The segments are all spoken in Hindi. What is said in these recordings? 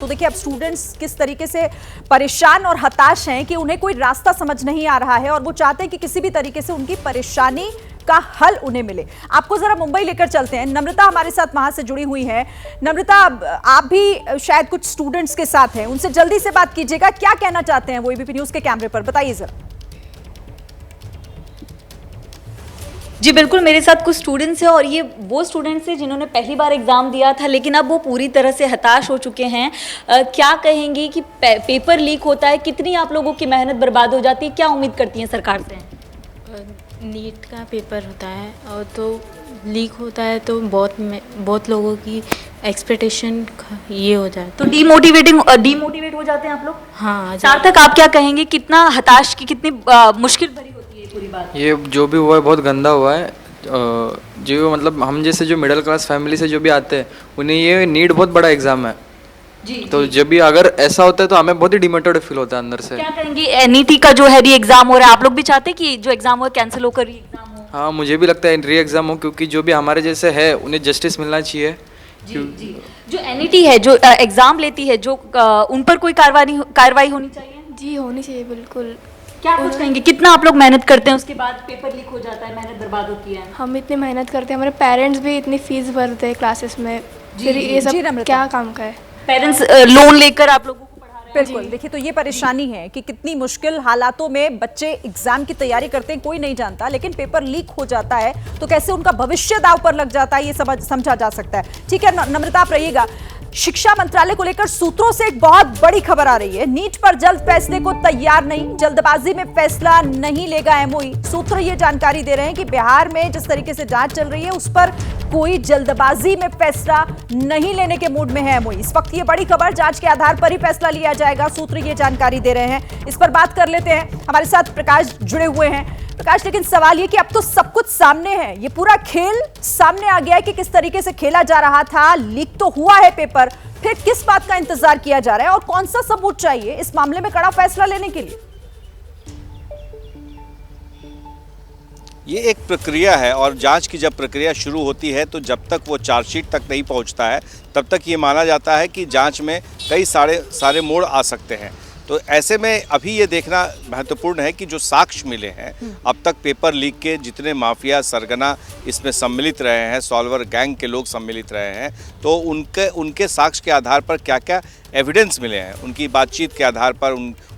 तो देखिए अब स्टूडेंट्स किस तरीके से परेशान और हताश हैं कि उन्हें कोई रास्ता समझ नहीं आ रहा है और वो चाहते हैं कि किसी भी तरीके से उनकी परेशानी का हल उन्हें मिले। आपको जरा मुंबई लेकर चलते हैं। नम्रता हमारे साथ वहां से जुड़ी हुई है। नम्रता, आप भी शायद कुछ स्टूडेंट्स के साथ हैं, उनसे जल्दी से बात कीजिएगा, क्या कहना चाहते हैं वो एबीपी न्यूज के कैमरे पर, बताइए जरा। जी बिल्कुल, मेरे साथ कुछ स्टूडेंट्स हैं और ये वो स्टूडेंट्स हैं जिन्होंने पहली बार एग्ज़ाम दिया था लेकिन अब वो पूरी तरह से हताश हो चुके हैं। क्या कहेंगी कि पेपर लीक होता है, कितनी आप लोगों की मेहनत बर्बाद हो जाती है, क्या उम्मीद करती हैं सरकार से? नीट का पेपर होता है और तो लीक होता है तो बहुत लोगों की एक्सपेक्टेशन ये हो जाए तो डीमोटिवेट हो जाते हैं आप लोग। हाँ, सार्थक, आप क्या कहेंगे, कितना हताश की कितनी मुश्किल भरी होती है पूरी बात? ये जो भी हुआ है बहुत गंदा हुआ है। जो मतलब हम जैसे जो मिडिल क्लास फैमिली से जो भी आते हैं उन्हें ये नीट बहुत बड़ा एग्जाम है जी। तो जब भी अगर ऐसा होता है तो हमें बहुत ही डिमोटिवेटेड फील होता है अंदर से। क्या कहेंगे, एनईटी का जो है री एग्जाम हो रहा है, आप लोग भी चाहते हैं कि जो एग्जाम हो कैंसिल होकर री एग्जाम हो? हाँ, मुझे भी लगता है री एग्जाम हो, क्योंकि जो भी हमारे जैसे है उन्हें जस्टिस मिलना चाहिए। जी। जो एनईटी है, जो एग्जाम लेती है, जो उन पर कोई कार्रवाई होनी चाहिए? जी होनी चाहिए बिल्कुल। क्या कुछ कहेंगे, कितना आप लोग मेहनत करते हैं, उसके बाद पेपर लीक हो जाता है, मेहनत बर्बाद होती है? हम इतनी मेहनत करते हैं, हमारे पेरेंट्स भी इतनी फीस भरते हैं क्लासेस में, फिर ये सब क्या काम का है? पेरेंट्स लोन लेकर आप लोगों को पढ़ा रहे हैं। बिल्कुल, देखिए तो ये परेशानी है कि कितनी मुश्किल हालातों में बच्चे एग्जाम की तैयारी करते हैं, कोई नहीं जानता, लेकिन पेपर लीक हो जाता है तो कैसे उनका भविष्य दांव पर लग जाता है ये समझा जा सकता है। ठीक है नम्रता, आप रहिएगा। शिक्षा मंत्रालय को लेकर सूत्रों से एक बहुत बड़ी खबर आ रही है। नीट पर जल्द फैसले को तैयार नहीं, जल्दबाजी में फैसला नहीं लेगा एमओई। सूत्र ये जानकारी दे रहे हैं कि बिहार में जिस तरीके से जांच चल रही है उस पर कोई जल्दबाजी में फैसला नहीं लेने के मूड में है एमओई। इस वक्त ये बड़ी खबर, जांच के आधार पर ही फैसला लिया जाएगा, सूत्र ये जानकारी दे रहे हैं। इस पर बात कर लेते हैं, हमारे साथ प्रकाश जुड़े हुए हैं। प्रकाश, लेकिन सवाल ये कि अब तो सब कुछ सामने है, ये पूरा खेल सामने आ गया है कि किस तरीके से खेला जा रहा था, लीक तो हुआ है पेपर, फिर किस बात का इंतजार किया जा रहा है और कौन सा सबूत चाहिए इस मामले में कड़ा फैसला लेने के लिए? ये एक प्रक्रिया है और जांच की जब प्रक्रिया शुरू होती है तो जब तक वो चार्जशीट तक नहीं पहुंचता है तब तक ये माना जाता है कि जांच में कई सारे मोड़ आ सकते हैं। तो ऐसे में अभी ये देखना महत्वपूर्ण है कि जो साक्ष्य मिले हैं अब तक पेपर लीक के, जितने माफिया सरगना इसमें सम्मिलित रहे हैं, सॉल्वर गैंग के लोग सम्मिलित रहे हैं, तो उनके साक्ष्य के आधार पर क्या क्या एविडेंस मिले हैं, उनकी बातचीत के आधार पर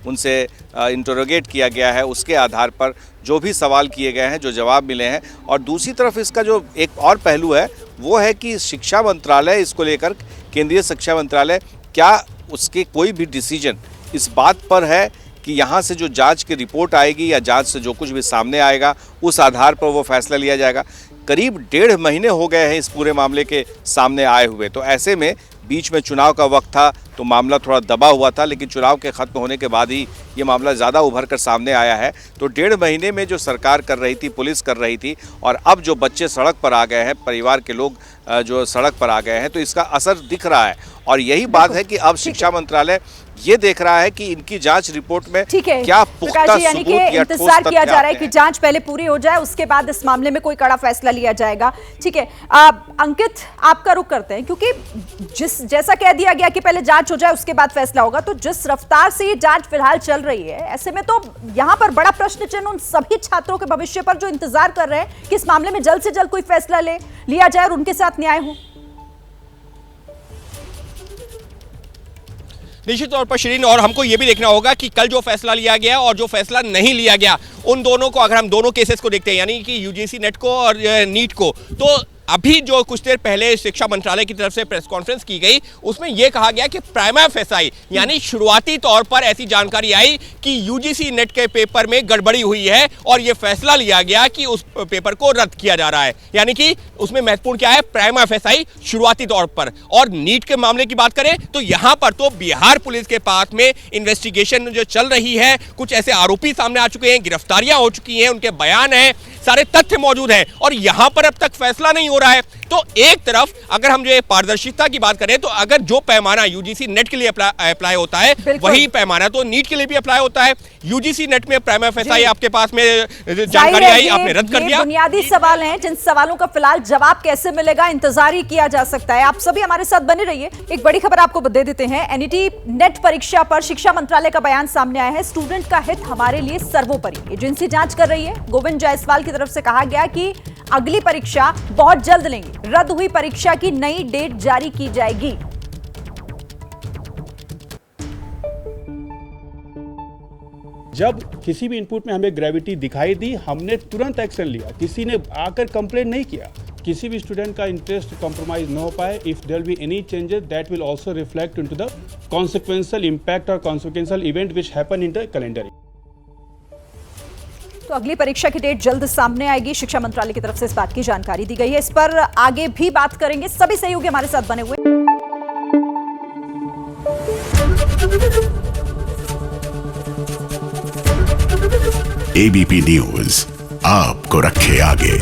उनसे इंटरोगेट किया गया है, उसके आधार पर जो भी सवाल किए गए हैं, जो जवाब मिले हैं। और दूसरी तरफ इसका जो एक और पहलू है वो है कि शिक्षा मंत्रालय इसको लेकर, केंद्रीय शिक्षा मंत्रालय, क्या उसके कोई भी डिसीजन इस बात पर है कि यहाँ से जो जांच की रिपोर्ट आएगी या जांच से जो कुछ भी सामने आएगा उस आधार पर वो फैसला लिया जाएगा। करीब 1.5 महीने हो गए हैं इस पूरे मामले के सामने आए हुए, तो ऐसे में बीच में चुनाव का वक्त था तो मामला थोड़ा दबा हुआ था, लेकिन चुनाव के खत्म होने के बाद ही ये मामला ज़्यादा उभर कर सामने आया है। तो 1.5 महीने में जो सरकार कर रही थी, पुलिस कर रही थी, और अब जो बच्चे सड़क पर आ गए हैं, परिवार के लोग जो सड़क पर आ गए हैं, तो इसका असर दिख रहा है। और यही बात है कि अब शिक्षा मंत्रालय ये देख रहा है कि इनकी जांच रिपोर्ट में क्या पुख्ता सबूत या ठोस इंतजार किया जा रहा है कि हैं। जांच पहले पूरी हो जाए, उसके बाद इस मामले में कोई कड़ा फैसला लिया जाएगा। ठीक है, अंकित, आपका रुख करते हैं, क्योंकि जैसा कह दिया गया कि पहले जांच हो जाए उसके बाद फैसला होगा, तो जिस रफ्तार से ये जांच फिलहाल चल रही है, ऐसे में तो यहां पर बड़ा प्रश्न चिन्ह उन सभी छात्रों के भविष्य पर जो इंतजार कर रहे हैं कि इस मामले में जल्द से जल्द कोई फैसला लिया जाए और उनके साथ न्याय हो। निश्चित तौर पर शिरीन, और हमको ये भी देखना होगा कि कल जो फैसला लिया गया और जो फैसला नहीं लिया गया, उन दोनों को अगर हम दोनों केसेस को देखते हैं, यानी कि यूजीसी नेट को और नीट को, तो अभी जो कुछ देर पहले शिक्षा मंत्रालय की तरफ से प्रेस कॉन्फ्रेंस की गई उसमें यह कहा गया कि प्राइमा फेसाई, यानी शुरुआती तौर पर ऐसी जानकारी आई कि यूजीसी नेट के पेपर में गड़बड़ी हुई है और यह फैसला लिया गया कि उस पेपर को रद्द किया जा रहा है। यानी कि उसमें महत्वपूर्ण क्या है, प्राइमा फेसाई शुरुआती तौर पर। और नीट के मामले की बात करें तो यहां पर तो बिहार पुलिस के पास में इन्वेस्टिगेशन जो चल रही है, कुछ ऐसे आरोपी सामने आ चुके हैं, गिरफ्तारियां हो चुकी हैं, उनके बयान हैं, सारे तथ्य मौजूद हैं और यहाँ पर अब तक फैसला नहीं हो रहा है। तो एक तरफ अगर हम जो पारदर्शिता की बात करें तो अगर जो पैमाना यूजीसी नेट के लिए अप्लाई होता है वही पैमाना तो नीट के लिए भी अप्लाई होता है। यूजीसी नेट में प्राइमा फेसाई आपके पास में जानकारी आई, आपने रद्द कर दिया। बुनियादी सवाल हैं जिन सवालों का फिलहाल जवाब कैसे मिलेगा इंतजार ही किया जा सकता है। आप सभी हमारे साथ बने रहिए। एक बड़ी खबर आपको दे देते हैं। एनईटी नेट परीक्षा पर शिक्षा मंत्रालय का बयान सामने आया है। स्टूडेंट का हित हमारे लिए सर्वोपरि, एजेंसी जांच कर रही है। गोविंद जायसवाल की तरफ से कहा गया कि अगली परीक्षा बहुत जल्द लेंगे। रद्द हुई परीक्षा की नई डेट जारी की जाएगी। जब किसी भी इनपुट में हमें ग्रेविटी दिखाई दी, हमने तुरंत एक्शन लिया। किसी ने आकर कंप्लेंट नहीं किया। किसी भी स्टूडेंट का इंटरेस्ट कॉम्प्रोमाइज न हो पाए। If there be any changes that will also reflect into the consequential impact और consequential event which happen in the calendar. तो अगली परीक्षा की डेट जल्द सामने आएगी। शिक्षा मंत्रालय की तरफ से इस बात की जानकारी दी गई है। इस पर आगे भी बात करेंगे। सभी सहयोगी हमारे साथ बने हुए। एबीपी न्यूज आपको रखे आगे।